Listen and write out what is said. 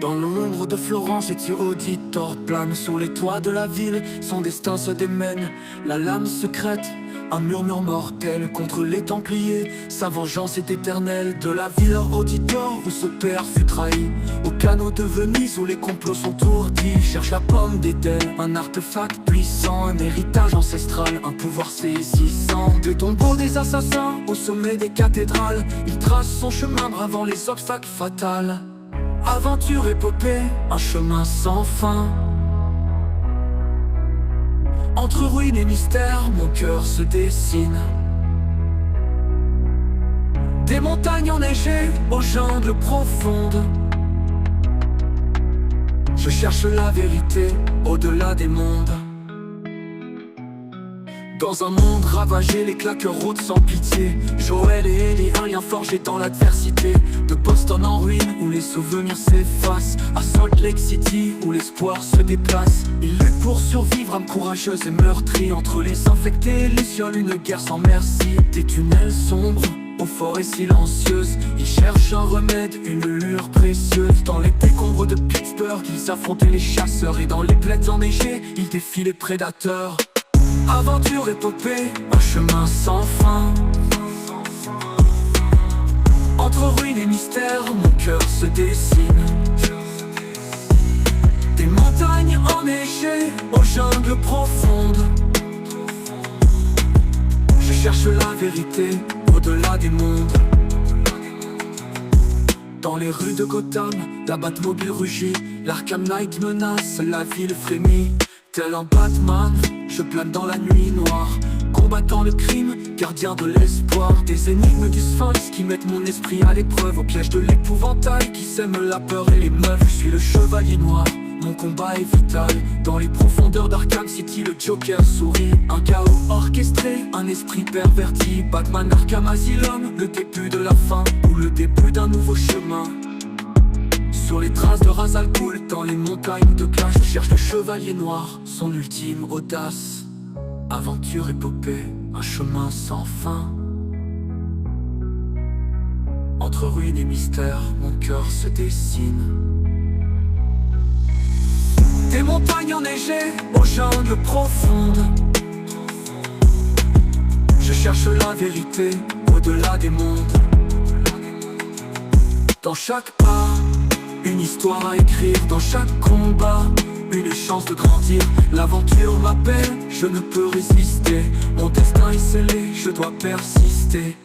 Dans l'ombre de Florence, Ezio Auditore plane sur les toits de la ville. Son destin se démène, la lame secrète, un murmure mortel contre les Templiers. Sa vengeance est éternelle. De la ville Auditore où ce père fut trahi, au canot de Venise où les complots sont ourdis. Cherche la pomme d'Éden, un artefact puissant, un héritage ancestral, un pouvoir saisissant. Des tombeaux des assassins au sommet des cathédrales, il trace son chemin bravant les obstacles fatals. Aventure, épopée, un chemin sans fin. Entre ruines et mystères, mon cœur se dessine. Des montagnes enneigées aux jungles profondes. Je cherche la vérité au-delà des mondes. Dans un monde ravagé, les claqueurs rôdent sans pitié. Joël et Ellie, un lien forgé dans l'adversité. De Boston en ruine, où les souvenirs s'effacent, à Salt Lake City, où l'espoir se déplace. Ils luttent pour survivre, âme courageuse et meurtrie. Entre les infectés et les cioles, une guerre sans merci. Des tunnels sombres, aux forêts silencieuses, ils cherchent un remède, une lueur précieuse. Dans les décombres de Pittsburgh, ils affrontaient les chasseurs. Et dans les plaines enneigées, ils défient les prédateurs. Aventure, épopée, un chemin sans fin. Entre ruines et mystères, mon cœur se dessine. Des montagnes enneigées aux jungles profondes. Je cherche la vérité au-delà des mondes. Dans les rues de Gotham, la Batmobile rugit. l'Arkham Knight menace, la ville frémit. Tel un Batman, je plane dans la nuit noire, combattant le crime, gardien de l'espoir. Des énigmes du sphinx qui mettent mon esprit à l'épreuve, au piège de l'épouvantail qui sème la peur et les meufs. Je suis le chevalier noir, mon combat est vital. Dans les profondeurs d'Arkham City, le Joker sourit. Un chaos orchestré, un esprit perverti. Batman Arkham Asylum, le début de la fin, ou le début d'un nouveau chemin. Sur les traces de Ra's al Ghul, dans les montagnes de glace, je cherche le chevalier noir, son ultime audace. Aventure, épopée, un chemin sans fin. Entre ruines et mystères, mon cœur se dessine. Des montagnes enneigées aux jungles profondes. Je cherche la vérité au-delà des mondes. Dans chaque pas, une histoire à écrire. Dans chaque combat, une chance de grandir. L'aventure m'appelle, je ne peux résister. Mon destin est scellé, je dois persister.